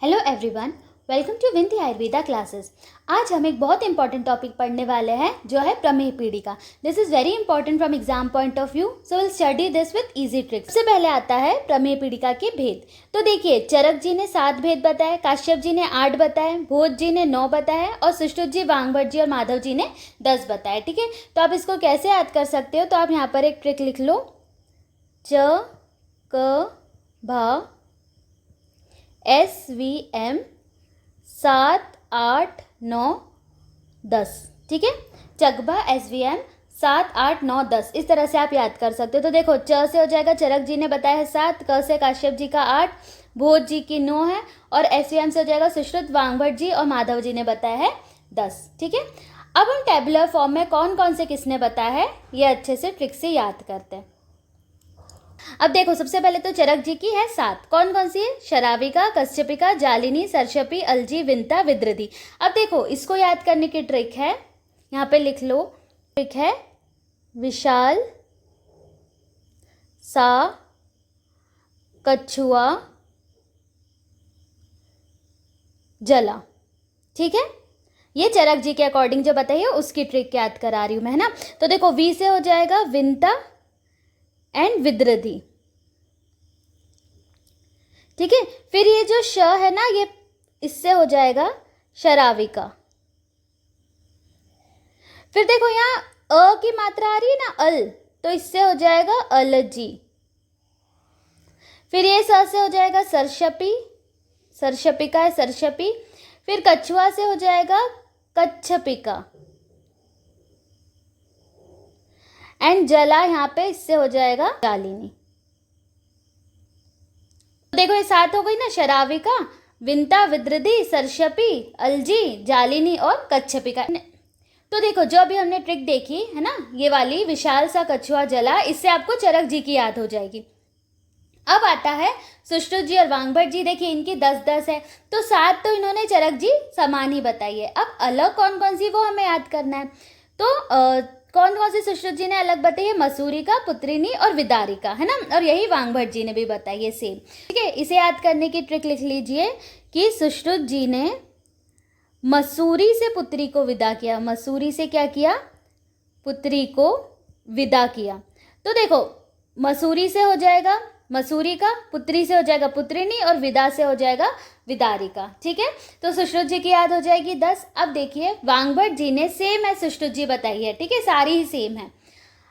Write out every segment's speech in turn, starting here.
Hello everyone, welcome to Vindi Ayurveda classes. आज हम एक बहुत इंपॉर्टेंट टॉपिक पढ़ने वाले हैं जो है प्रमेह पीड़िका। This is very important from exam point of view, so will study this with easy tricks. सबसे पहले आता है प्रमेह पीड़िका के भेद। तो देखिए, चरक जी ने 7 भेद बताए, काश्यप जी ने 8 बताए, भोज जी ने 9 बताए और सुश्रुत जी, वांगभट जी और माधव जी ने 10 बताए। ठीक है, तो आप इसको कैसे याद कर सकते हो? तो आप यहाँ पर एक ट्रिक लिख लो, च क भा SVM 7 8 9 10। ठीक है, चकभा SVM 7 8 9 10, इस तरह से आप याद कर सकते हो। तो देखो, च से हो जाएगा, चरक जी ने बताया है 7, क से काश्यप जी का 8, भोज जी की 9 है और SVM से हो जाएगा सुश्रुत, वांगभट जी और माधव जी ने बताया है 10। ठीक है, अब हम टेबुलर फॉर्म में कौन कौन से किसने बताया है ये अच्छे से ट्रिक से याद करते हैं। अब देखो, सबसे पहले तो चरक जी की है 7, कौन कौन सी है? शराविका, कश्यपिका, जालिनी, सरशपी, अलजी, विंता, विद्रधि। अब देखो, इसको याद करने की ट्रिक है, यहाँ पे लिख लो, ट्रिक है विशाल, सा, कछुआ, जला। ठीक है, ये चरक जी के अकॉर्डिंग जो बताइए उसकी ट्रिक याद करा रही हूँ मैं, है ना। तो देखो, वी से हो जाएगा विंता एंड विद्रधि। ठीक है, फिर ये जो श है ना, ये इससे हो जाएगा शराविका। फिर देखो, यहाँ अ की मात्रा आ रही है ना, अल, तो इससे हो जाएगा अलजी। फिर ये स से हो जाएगा सरशपी, सरशपिका है सरशपी। फिर कछुआ से हो जाएगा कच्छपिका एंड जला, यहाँ पे इससे हो जाएगा जालिनी। देखो, ये 7 हो गई ना, शराविका, विंता, विद्रधि, सरशपी, अलजी, जालिनी और कच्छपिका। तो देखो, जो अभी हमने ट्रिक देखी है ना, ये वाली विशाल, सा, कछुआ, जला, इससे आपको चरक जी की याद हो जाएगी। अब आता है सुश्रुत जी और वांगभट जी। देखिए, इनकी 10-10 है, तो 7 तो इन्होंने चरक जी समान ही बताई है। अब अलग कौन कौन सी, वो हमें याद करना है। तो कौन कौन सी सुश्रुत जी ने अलग बताई है? मसूरिका, पुत्रिनी और विदारिका, है ना। और यही वांगभट जी ने भी बताई है सेम। ठीक है, इसे याद करने की ट्रिक लिख लीजिए कि सुश्रुत जी ने मसूरी से पुत्री को विदा किया। मसूरी से क्या किया? पुत्री को विदा किया। तो देखो, मसूरी से हो जाएगा मसूरी का, पुत्री से हो जाएगा पुत्रिनी और विदा से हो जाएगा विदारिका। ठीक है, तो सुश्रुत जी की याद हो जाएगी 10। अब देखिए, वांगभट जी ने सेम है सुश्रुत जी बताई है। ठीक है, सारी ही सेम है।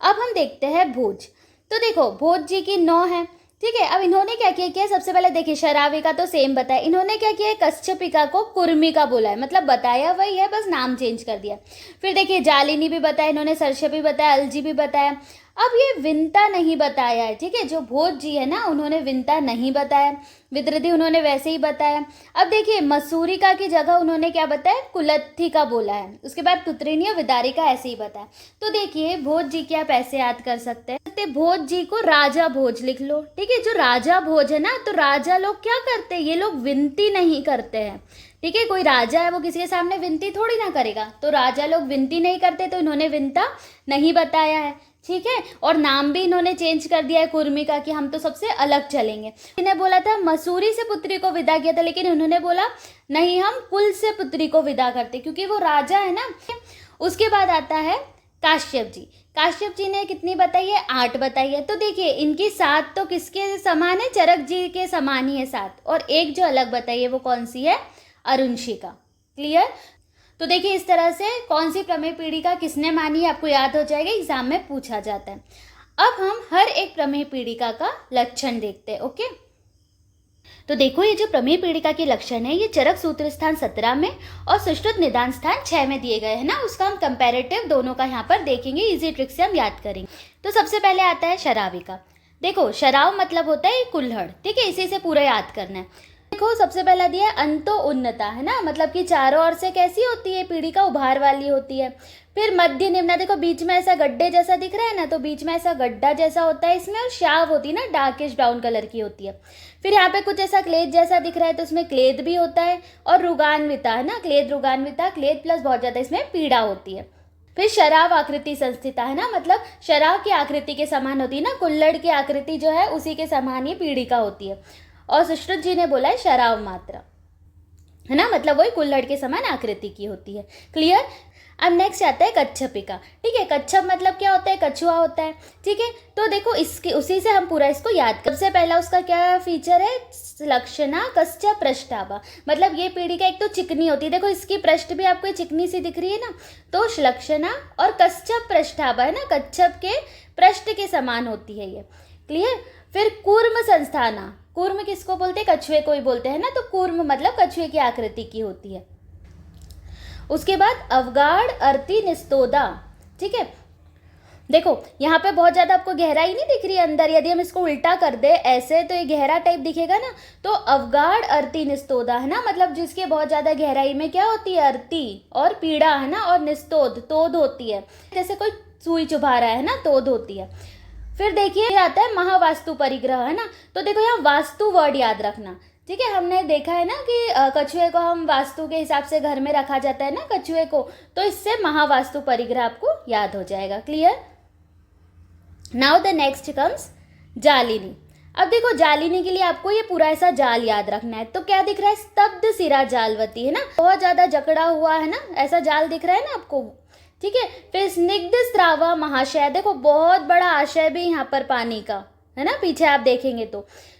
अब हम देखते हैं भोज। तो देखो, भोज जी की 9 है। ठीक है, अब इन्होंने क्या किया, सबसे पहले देखिए, शराविका तो सेम बताया, इन्होंने क्या किया है, कच्छपिका को कुर्मिका बोला है, मतलब बताया वही है, बस नाम चेंज कर दिया। फिर देखिए, जालिनी भी बताया इन्होंने, सरशपी बताया, अलजी भी बताया। अब ये विंता नहीं बताया है। ठीक है, जो भोज जी है ना, उन्होंने विंता नहीं बताया, विद्रधि उन्होंने वैसे ही बताया। अब देखिए, मसूरिका की जगह उन्होंने क्या बताया, कुलत्थिका बोला है। उसके बाद पुत्रिनी और विदारिका ऐसे ही बताया। तो देखिए, भोज जी की आप ऐसे याद कर सकते हैं, भोज जी को राजा भोज लिख लो। ठीक है, जो राजा भोज है ना, तो राजा लोग क्या करते हैं, ये लोग विनती नहीं करते हैं। ठीक है, कोई राजा है वो किसी के सामने विनती थोड़ी ना करेगा, तो राजा लोग विनती नहीं करते, तो इन्होंने विनता नहीं बताया है। ठीक है, और नाम भी इन्होंने चेंज कर दिया है कुर्मिका कि हम तो सबसे अलग चलेंगे। इन्हें बोला था मसूरी से पुत्री को विदा किया था, लेकिन इन्होंने बोला नहीं, हम कुल से पुत्री को विदा करते, क्योंकि वो राजा है ना। उसके बाद आता है काश्यप जी। काश्यप जी ने कितनी बताई है? 8 बताई है। तो देखिए, इनकी 7 तो किसके समान है? चरक जी के समान ही है 7, और एक जो अलग बताई है वो कौन सी है? अरुणशिका। क्लियर? तो देखिए, इस तरह से कौन सी प्रमेय पीड़िका किसने मानी है आपको याद हो जाएगा, एग्जाम में पूछा जाता है। अब हम हर एक प्रमेय पीड़िका का लक्षण देखते हैं। ओके, तो देखो, ये जो प्रमेय पीड़िका के लक्षण है, ये चरक सूत्र स्थान 17 में और सुश्रुत निदान स्थान 6 में दिए गए हैं ना। उसका हम कंपैरेटिव दोनों का यहाँ पर देखेंगे, इजी ट्रिक से हम याद करेंगे। तो सबसे पहले आता है शराविका। देखो, शराव मतलब होता है कुल्हड़। ठीक है, इसी से पूरा याद करना है। देखो, सबसे पहला दिया है अंतो उन्नता, है ना, मतलब कि चारों ओर से कैसी होती है पीड़िका, उभार वाली होती है। फिर मध्य निम्न, देखो बीच में ऐसा गड्ढे जैसा दिख रहा है ना, तो बीच में ऐसा गड्ढा जैसा होता है इसमें, और शाव होती है ना, डार्किश ब्राउन कलर की होती है। फिर यहाँ पे कुछ ऐसा क्लेद जैसा दिख रहा है, तो उसमें क्लेद भी होता है, और रुगान्विता, है ना, क्लेद रुगान्विता, क्लेद प्लस बहुत ज़्यादा इसमें पीड़ा होती है। फिर शराव आकृति संस्थिता, है ना, मतलब शराव की आकृति के समान होती है ना, कुल्हड़ की आकृति जो है उसी के समान ही पीड़िका होती है। और सुश्रुत जी ने बोला है शराव मात्रा। है ना, मतलब वही कुल्हड़ के समान आकृति की होती है। क्लियर। अब नेक्स्ट आता है कच्छपिका। ठीक है, कच्छप मतलब क्या होता है, कछुआ होता है। ठीक है, तो देखो इसके उसी से हम पूरा इसको याद कर। सबसे पहला उसका क्या फीचर है, लक्षणा कश्च पृष्ठाभा, मतलब ये पीढ़ी का एक तो चिकनी होती है, देखो इसकी पृष्ठ भी आपको चिकनी सी दिख रही है ना, तो लक्षणा और कश्चप पृष्ठाभा है ना, कच्छप के पृष्ठ के समान होती है ये। क्लियर। फिर कूर्म संस्थाना, कूर्म किसको बोलते हैं, कछुए को ही बोलते हैं ना, तो कूर्म मतलब कछुए की आकृति की होती है। उसके बाद अवगाढ़ अर्ति निस्तोदा। ठीक है, देखो यहाँ पे बहुत ज़्यादा आपको गहराई नहीं दिख रही है अंदर, यदि हम इसको उल्टा कर दे ऐसे तो ये गहरा टाइप दिखेगा ना, तो अवगाढ़ अर्ति निस्तोदा है ना, मतलब जिसके बहुत ज़्यादा गहराई में क्या होती है, अर्ति और पीड़ा है ना, और निस्तोद तोद होती है, जैसे कोई सुई चुभा रहा है ना, तोद होती है। फिर देखिए आता है महावास्तु परिग्रह है ना, तो देखो यहाँ वास्तु वर्ड याद रखना। ठीक है, हमने देखा है ना कि कछुए को हम वास्तु के हिसाब से घर में रखा जाता है ना कछुए को, तो इससे महावास्तु परिग्रह आपको याद हो जाएगा। Clear. Now the next comes जालिनी। अब देखो जालिनी के लिए आपको ये पूरा ऐसा जाल याद रखना है, तो क्या दिख रहा है, स्तब्ध सिरा जालवती है ना, बहुत ज्यादा जकड़ा हुआ है ना, ऐसा जाल दिख रहा है ना आपको। ठीक है, फिर स्निग्ध स्रावा महाशय, देखो बहुत बड़ा आशय भी यहाँ पर पानी का है ना, पीछे आप देखेंगे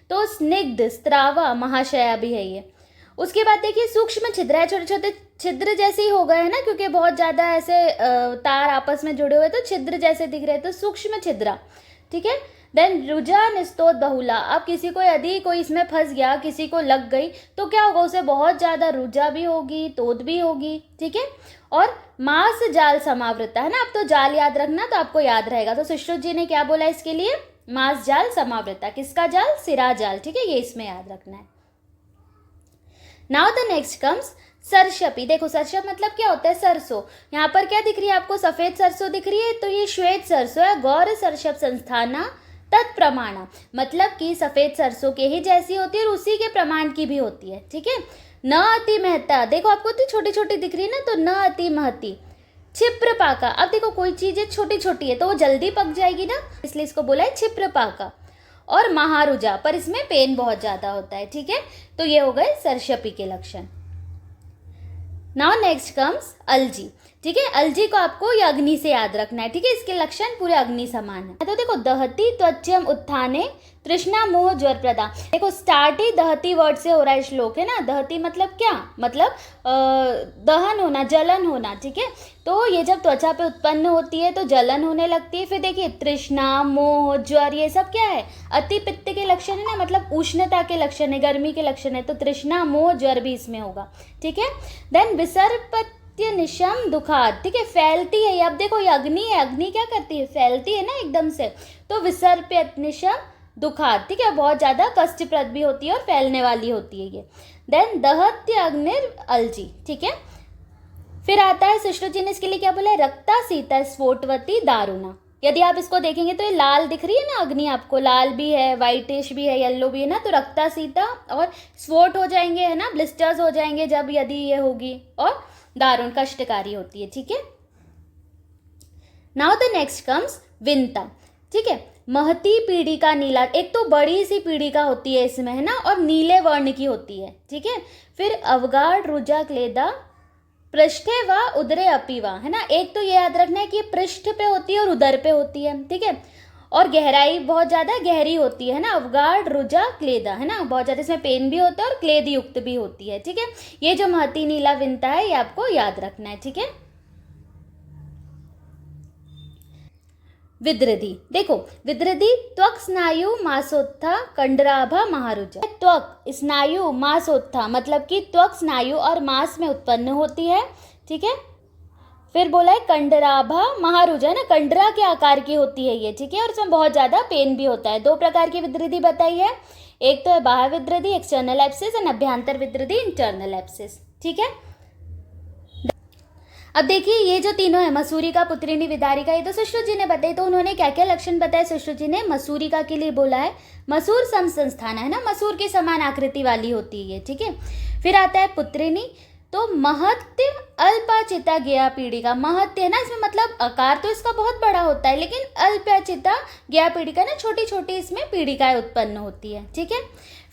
तो स्निग्ध स्रावा महाशया भी है ये। उसके बाद देखिए सूक्ष्म छिद्र है, छोटे छोटे छिद्र जैसे ही हो गए हैं ना, क्योंकि बहुत ज़्यादा ऐसे तार आपस में जुड़े हुए तो छिद्र जैसे दिख रहे हैं, तो सूक्ष्म छिद्रा। ठीक है, देन रुजा निस्तोद बहुला, अब किसी को यदि कोई इसमें फंस गया, किसी को लग गई तो क्या होगा, उसे बहुत ज़्यादा रुजा भी होगी, तोद भी होगी। ठीक है, और मास जाल समावृता है ना, अब तो जाल याद रखना तो आपको याद रहेगा, तो सुश्रुत जी ने क्या बोला इसके लिए, मास जाल समावृता, किसका जाल, सिरा जाल। ठीक है, ये इसमें याद रखना है। नाउ द नेक्स्ट कम्स सरशपी। देखो सरशप मतलब क्या होता है, सरसों। यहाँ पर क्या दिख रही है आपको, सफेद सरसों दिख रही है, तो ये श्वेत सरसों है। गौर सरशप संस्थाना तत्प्रमाणा, मतलब कि सफेद सरसों के ही जैसी होती है और उसी के प्रमाण की भी होती है। ठीक है, न अति महता, देखो आपको तो छोटी छोटी दिख रही है ना, तो न अति महती। क्षिप्र पाका, अब देखो कोई चीज़ छोटी छोटी है तो वो जल्दी पक जाएगी ना, इसलिए इसको बोला है क्षिप्र पाका। और महारुजा, पर इसमें पेन बहुत ज़्यादा होता है। ठीक है, तो ये हो गए सरशपी के लक्षण। Now next comes अलजी। ठीक है, अलजी को आपको ये अग्नि से याद रखना है। ठीक है, इसके लक्षण पूरे अग्नि समान है। तो देखो दहती त्वच्यम उत्थाने तृष्णा मोह ज्वर प्रदा, देखो स्टार्ट ही दहती वर्ड से हो रहा है श्लोक है ना, दहती मतलब क्या, मतलब दहन होना, जलन होना। ठीक है, तो ये जब त्वचा पे उत्पन्न होती है तो जलन होने लगती है। फिर देखिए तृष्णा मोह ज्वर ये सब क्या है, अति पित्त के लक्षण है ना, मतलब उष्णता के लक्षण है, गर्मी के लक्षण है, तो तृष्णा मोह ज्वर भी इसमें होगा। ठीक है, देन विसर्पत्य निशम दुखाद। ठीक है, फैलती है, अब देखो ये अग्नि है, अग्नि क्या करती है, फैलती है ना एकदम से, तो विसर्प्यत निशम दुखाद। ठीक है, बहुत ज़्यादा कष्टप्रद भी होती है और फैलने वाली होती है ये। देन दहत्य अग्निर अलजी। ठीक है, फिर आता है सुश्रुत जी ने इसके लिए क्या बोला है, रक्ता सीता स्फोटवती दारुणा। यदि आप इसको देखेंगे तो ये लाल दिख रही है ना अग्नि आपको, लाल भी है, वाइटिश भी है, येलो भी है ना, तो रक्ता सीता और स्फोट हो जाएंगे है ना, ब्लिस्टर्स हो जाएंगे जब यदि ये होगी, और दारुण कष्टकारी होती है। ठीक है, नाउ द नेक्स्ट कम्स विंता। ठीक है, महती पीढ़ी का नीला, एक तो बड़ी सी पीढ़ी का होती है इसमें है ना, और नीले वर्ण की होती है। ठीक है, फिर अवगाढ़ रुजा क्लेदा पृष्ठे व उदरे अपीवा है ना, एक तो ये याद रखना है कि पृष्ठ पे होती है और उदर पे होती है। ठीक है, और गहराई बहुत ज़्यादा गहरी होती है ना, अवगाढ़ रुजा क्लेदा है ना, बहुत ज़्यादा इसमें पेन भी होता है और क्लेद युक्त भी होती है। ठीक है, ये जो महती नीला विंता है ये आपको याद रखना है। ठीक है, विद्रधि, देखो विद्रधि त्वक स्नायु मासोत्था कंडराभा महारुजा। त्वक स्नायु मासोत्था मतलब कि त्वक स्नायु और मांस में उत्पन्न होती है। ठीक है, फिर बोला है कंडराभा महारुजा ना, कंडरा के आकार की होती है ये। ठीक है, और इसमें बहुत ज़्यादा पेन भी होता है। दो प्रकार की विद्रधि बताई है, एक तो है बाह्य विद्रधि एक्सटर्नल एब्सेस और अभ्यंतर विद्रधि इंटरनल एब्सेस। ठीक है, अब देखिए ये जो तीनों है, मसूरिका, पुत्रिणी, विदारिका, ये तो सुश्रुत जी ने बताई, तो उन्होंने क्या क्या लक्षण बताए सुश्रुत जी ने। मसूरिका के लिए बोला है मसूर सम संस्थान है ना, मसूर के समान आकृति वाली होती है ये। ठीक है, फिर आता है पुत्रिणी, तो महत्य अल्पाचिता ज्ञा पीड़िका। महत्य है ना, इसमें मतलब आकार तो इसका बहुत बड़ा होता है, लेकिन अल्पाचिता ज्ञा पीड़िका ना, छोटी छोटी इसमें पीड़िकाएं उत्पन्न होती है। ठीक है,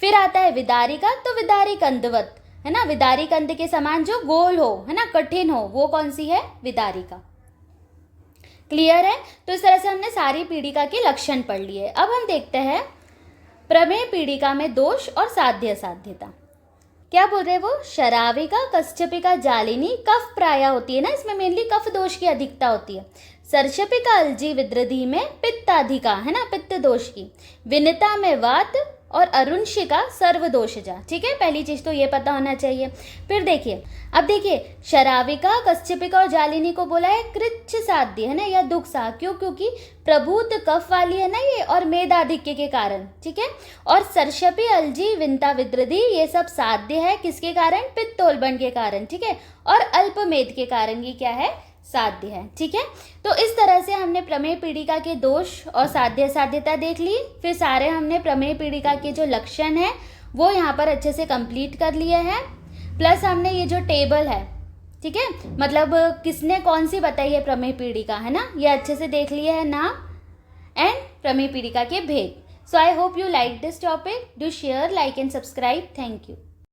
फिर आता है विदारिका, तो विदारिक अंधवत है ना, विदारी कंद के समान जो गोल हो, है ना, कठिन हो, वो कौन सी है, विदारिका। क्लियर है। तो इस तरह से हमने सारी पीड़िका के लक्षण पढ़ लिए। अब हम देखते हैं प्रमेय पीड़िका में दोष और साध्य असाध्यता। क्या बोल रहे हैं वो, शराविका, कच्छपिका, जालिनी कफ प्राय होती है ना, इसमें मेनली कफ दोष की अधिकता होती है। सर्षपिका अलजी विद्रधि में पित्ताधिका, है ना, पित्त दोष की। विनिता में वात और अरुणशिका सर्वदोषजा। ठीक है, पहली चीज तो ये पता होना चाहिए। फिर देखिए, अब देखिए शराविका, कच्छपिका और जालिनी को बोला है कृच्छ साध्य, है ना, या दुख सा, क्यों, क्योंकि प्रभूत कफ वाली है ना ये, और मेधाधिक्य के कारण। ठीक है, और सर्षपी, अलजी, विंता, विद्रधि ये सब साध्य है किसके कारण, पित्तोल्बण के कारण। ठीक है, और अल्प मेद के कारण ये क्या है, साध्य है। ठीक है, तो इस तरह से हमने प्रमेय पीड़िका के दोष और साध्य साध्यता देख ली। फिर सारे हमने प्रमेय पीड़िका के जो लक्षण है वो यहाँ पर अच्छे से कंप्लीट कर लिए हैं। प्लस हमने ये जो टेबल है, ठीक है, मतलब किसने कौन सी बताई है प्रमेय पीड़िका, है ना, ये अच्छे से देख लिए है नाम एंड प्रमेय पीड़िका के भेद। So I hope you like this topic. Do share, like and subscribe. Thank you.